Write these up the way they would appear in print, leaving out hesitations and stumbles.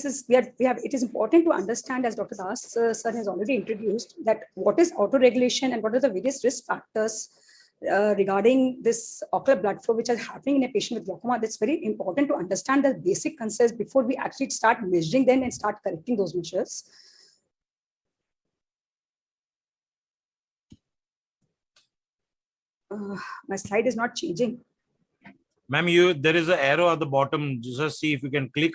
it is important to understand, as Dr. Das sir has already introduced, that what is autoregulation and what are the various risk factors regarding this ocular blood flow which is happening in a patient with glaucoma. That's very important to understand the basic concepts before we actually start measuring them and start correcting those measures. My slide is not changing. Ma'am, there is an arrow at the bottom. Just see if you can click.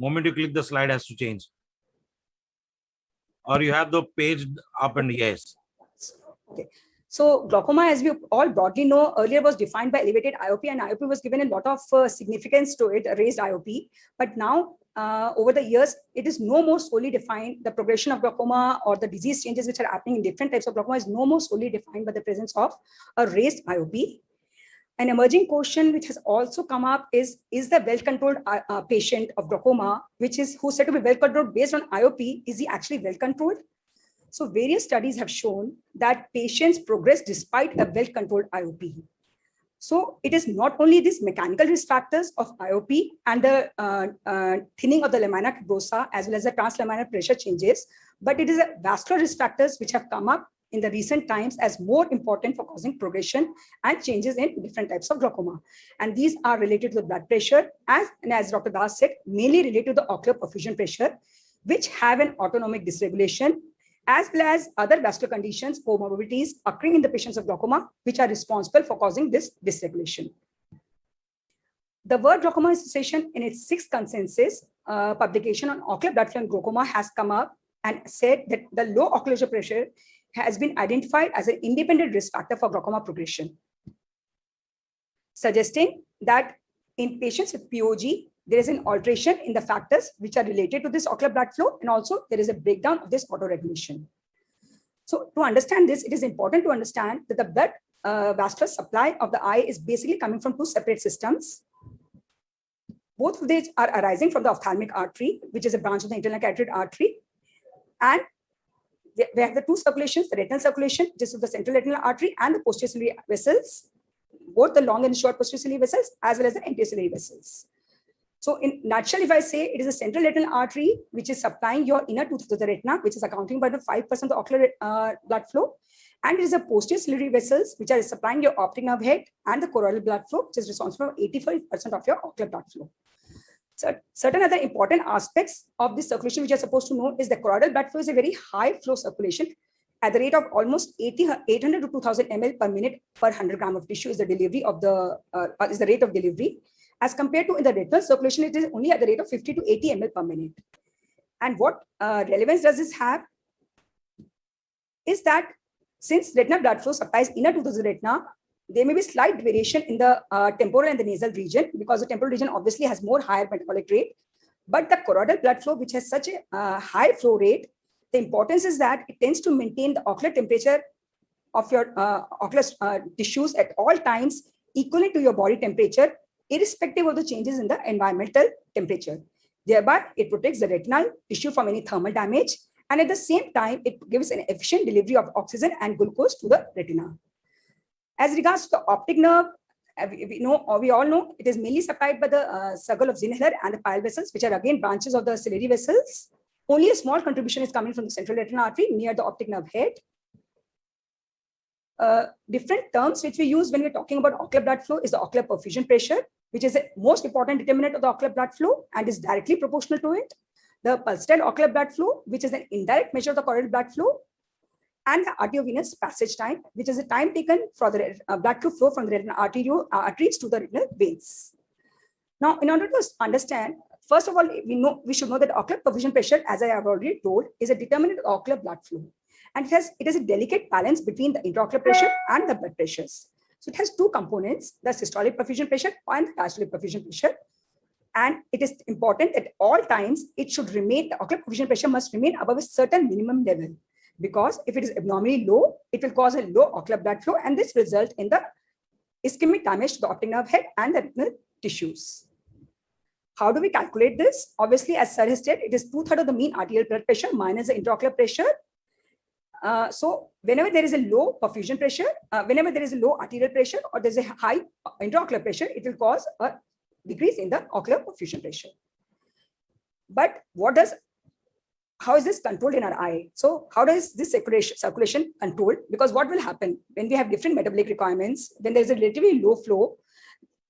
Moment you click, the slide has to change. Or you have the page up and yes. Okay. So glaucoma, as we all broadly know, earlier was defined by elevated IOP, and IOP was given a lot of significance to it, a raised IOP. But now, over the years, it is no more solely defined. The progression of glaucoma or the disease changes which are happening in different types of glaucoma is no more solely defined by the presence of a raised IOP. An emerging question which has also come up is the well-controlled patient of glaucoma, who's said to be well-controlled based on IOP, is he actually well-controlled? So various studies have shown that patients progress despite a well-controlled IOP. So it is not only these mechanical risk factors of IOP and the thinning of the lamina tuberosa as well as the translaminar pressure changes, but it is a vascular risk factors which have come up in the recent times as more important for causing progression and changes in different types of glaucoma. And these are related to the blood pressure, as Dr. Das said, mainly related to the ocular perfusion pressure, which have an autonomic dysregulation, as well as other vascular conditions, comorbidities occurring in the patients of glaucoma, which are responsible for causing this dysregulation. The World Glaucoma Association, in its 6th consensus publication on ocular blood flow in glaucoma, has come up and said that the low ocular pressure has been identified as an independent risk factor for glaucoma progression, suggesting that in patients with POG, there is an alteration in the factors which are related to this ocular blood flow, and also there is a breakdown of this autoregulation. So to understand this, it is important to understand that the blood vascular supply of the eye is basically coming from two separate systems. Both of these are arising from the ophthalmic artery, which is a branch of the internal carotid artery, and we have the two circulations, the retinal circulation, just of the central retinal artery, and the posterior ciliary vessels, both the long and short posterior ciliary vessels, as well as the anterior ciliary vessels. So in nutshell, if I say it is a central retinal artery, which is supplying your inner tooth to the retina, which is accounting by the 5% of the ocular blood flow, and it is a posterior ciliary vessels, which are supplying your optic nerve head and the choroidal blood flow, which is responsible for 85% of your ocular blood flow. So certain other important aspects of this circulation which you are supposed to know is the choroidal blood flow is a very high flow circulation at the rate of almost 800 to 2000 ml per minute per 100 gram of tissue is the delivery of is the rate of delivery. As compared to in the retinal circulation, it is only at the rate of 50 to 80 ml per minute. And what relevance does this have is that since retinal blood flow supplies inner to the retina, there may be slight variation in the temporal and the nasal region, because the temporal region obviously has more higher metabolic rate. But the choroidal blood flow, which has such a high flow rate, the importance is that it tends to maintain the ocular temperature of your ocular tissues at all times equivalent to your body temperature, irrespective of the changes in the environmental temperature. Thereby, it protects the retinal tissue from any thermal damage, and at the same time, it gives an efficient delivery of oxygen and glucose to the retina. As regards to the optic nerve, we all know it is mainly supplied by the circle of Zinehler and the pile vessels, which are again branches of the ciliary vessels. Only a small contribution is coming from the central retinal artery near the optic nerve head. Different terms which we use when we're talking about ocular blood flow is the ocular perfusion pressure, which is the most important determinant of the ocular blood flow and is directly proportional to it. The pulsatile ocular blood flow, which is an indirect measure of the choroidal blood flow, and the arteriovenous passage time, which is the time taken for the blood to flow from the retinal arteries to the retinal veins. Now, in order to understand, first of all, we should know that ocular perfusion pressure, as I have already told, is a determinant of ocular blood flow. And it is a delicate balance between the intraocular pressure and the blood pressures. So it has two components, the systolic perfusion pressure and the diastolic perfusion pressure. And it is important at all times, it should remain, the ocular perfusion pressure must remain above a certain minimum level. Because if it is abnormally low, it will cause a low ocular blood flow, and this result in the ischemic damage to the optic nerve head and the retinal tissues. How do we calculate this? Obviously, as Sir has said, it is 2/3 of the mean arterial blood pressure minus the intraocular pressure. So whenever there is a low perfusion pressure, whenever there is a low arterial pressure or there is a high intraocular pressure, it will cause a decrease in the ocular perfusion pressure. But how is this controlled in our eye? So how does this circulation controlled? Because what will happen when we have different metabolic requirements, when there's a relatively low flow,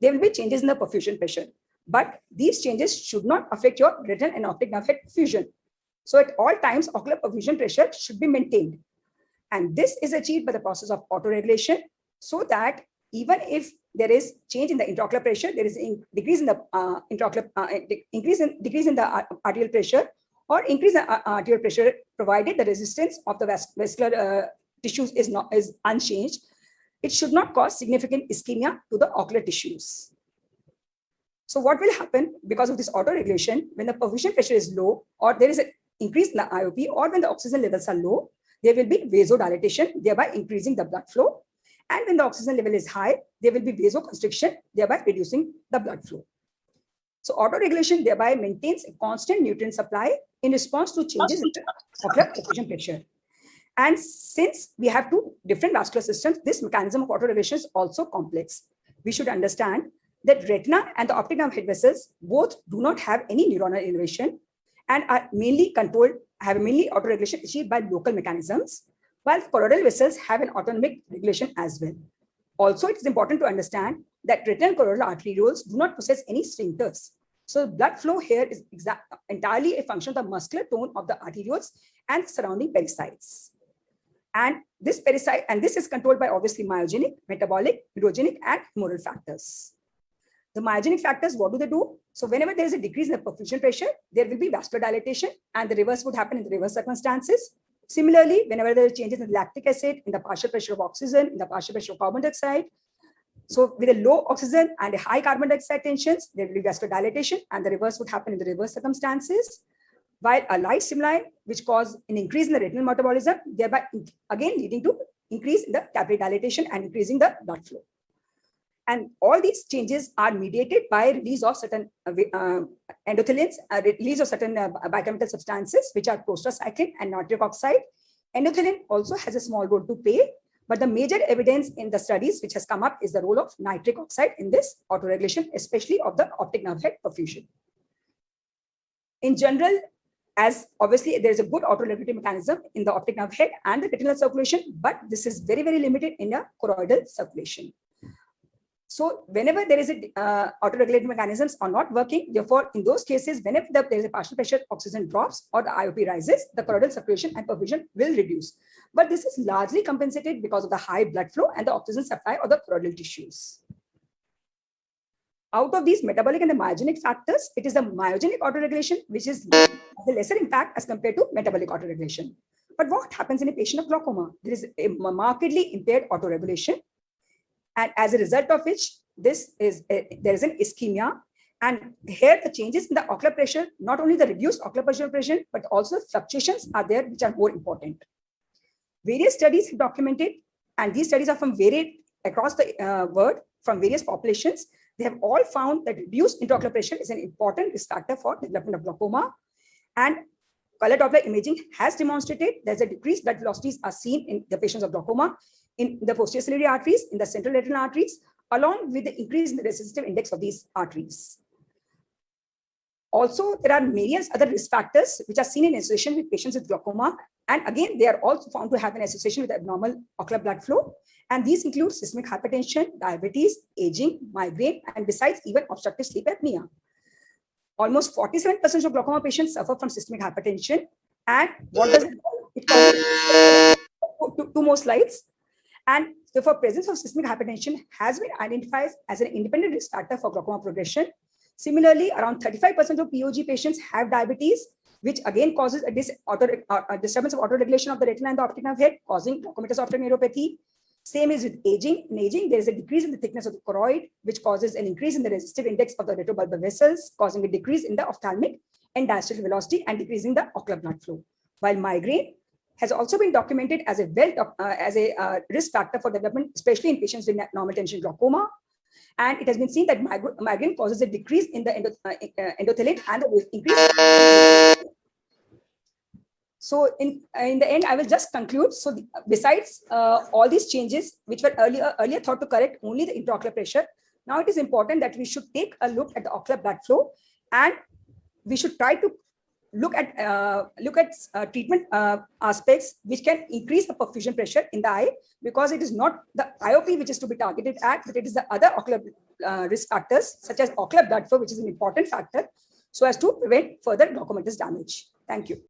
there will be changes in the perfusion pressure. But these changes should not affect your retinal and optic nerve head perfusion. So at all times, ocular perfusion pressure should be maintained. And this is achieved by the process of autoregulation, so that even if there is change in the intraocular pressure, there is a decrease in the decrease in the arterial pressure, or increase in arterial pressure, provided the resistance of the vascular tissues is unchanged, it should not cause significant ischemia to the ocular tissues. So what will happen because of this autoregulation, when the perfusion pressure is low, or there is an increase in the IOP, or when the oxygen levels are low, there will be vasodilatation, thereby increasing the blood flow. And when the oxygen level is high, there will be vasoconstriction, thereby reducing the blood flow. So autoregulation thereby maintains a constant nutrient supply in response to changes in the ocular perfusion pressure. And since we have two different vascular systems, this mechanism of autoregulation is also complex. We should understand that retina and the optic nerve head vessels both do not have any neuronal innervation and are mainly controlled, have mainly autoregulation achieved by local mechanisms, while choroidal vessels have an autonomic regulation as well. Also, it is important to understand that retinal choroidal arterioles do not possess any sphincters. So blood flow here is entirely a function of the muscular tone of the arterioles and the surrounding pericytes. And this is controlled by obviously myogenic, metabolic, neurogenic, and humoral factors. The myogenic factors, what do they do? So whenever there is a decrease in the perfusion pressure, there will be vascular dilatation, and the reverse would happen in the reverse circumstances. Similarly, whenever there are changes in lactic acid, in the partial pressure of oxygen, in the partial pressure of carbon dioxide, so with a low oxygen and a high carbon dioxide tensions, there will be vascular dilatation, and the reverse would happen in the reverse circumstances. While a light stimuli, which cause an increase in the retinal metabolism, thereby again leading to increase in the capillary dilatation and increasing the blood flow. And all these changes are mediated by release of certain endothelins, release of certain biochemical substances, which are prostacyclin and nitric oxide. Endothelin also has a small role to play, but the major evidence in the studies which has come up is the role of nitric oxide in this autoregulation, especially of the optic nerve head perfusion. In general, as obviously there is a good autoregulatory mechanism in the optic nerve head and the retinal circulation, but this is very, very limited in the choroidal circulation. So whenever there is a autoregulatory mechanisms are not working, therefore in those cases, whenever there is a partial pressure, oxygen drops or the IOP rises, the choroidal circulation and perfusion will reduce. But this is largely compensated because of the high blood flow and the oxygen supply of the choroidal tissues. Out of these metabolic and the myogenic factors, it is the myogenic autoregulation which is the lesser impact as compared to metabolic autoregulation. But what happens in a patient of glaucoma? There is a markedly impaired autoregulation. And as a result of which, there is an ischemia. And here the changes in the ocular pressure, not only the reduced ocular pressure, but also fluctuations are there, which are more important. Various studies have documented, and these studies are from varied across the world, from various populations. They have all found that reduced intraocular pressure is an important risk factor for development of glaucoma. And color Doppler imaging has demonstrated there's a decreased blood velocities are seen in the patients of glaucoma, in the posterior ciliary arteries, in the central retinal arteries, along with the increase in the resistive index of these arteries. Also, there are various other risk factors which are seen in association with patients with glaucoma. And again, they are also found to have an association with abnormal ocular blood flow. And these include systemic hypertension, diabetes, aging, migraine, and besides even obstructive sleep apnea. Almost 47% of glaucoma patients suffer from systemic hypertension. And what does it cause? Two more slides. And therefore, presence of systemic hypertension has been identified as an independent risk factor for glaucoma progression. Similarly, around 35% of POG patients have diabetes, which again causes a disturbance of autoregulation of the retina and the optic nerve head, causing glaucomatous optic neuropathy. Same is with aging. In aging, there is a decrease in the thickness of the choroid, which causes an increase in the resistive index of the retrobulbar vessels, causing a decrease in the ophthalmic and diastolic velocity and decreasing the ocular blood flow. While migraine has also been documented as a risk factor for development, especially in patients with normal tension glaucoma. And it has been seen that migraine causes a decrease in the endothelin and the increase. So in the end, I will just conclude. So besides all these changes, which were earlier thought to correct only the intraocular pressure, now it is important that we should take a look at the ocular blood flow, and we should try to look at treatment aspects which can increase the perfusion pressure in the eye, because it is not the IOP which is to be targeted at, but it is the other ocular risk factors such as ocular blood flow, which is an important factor, so as to prevent further glaucomatous damage. Thank you.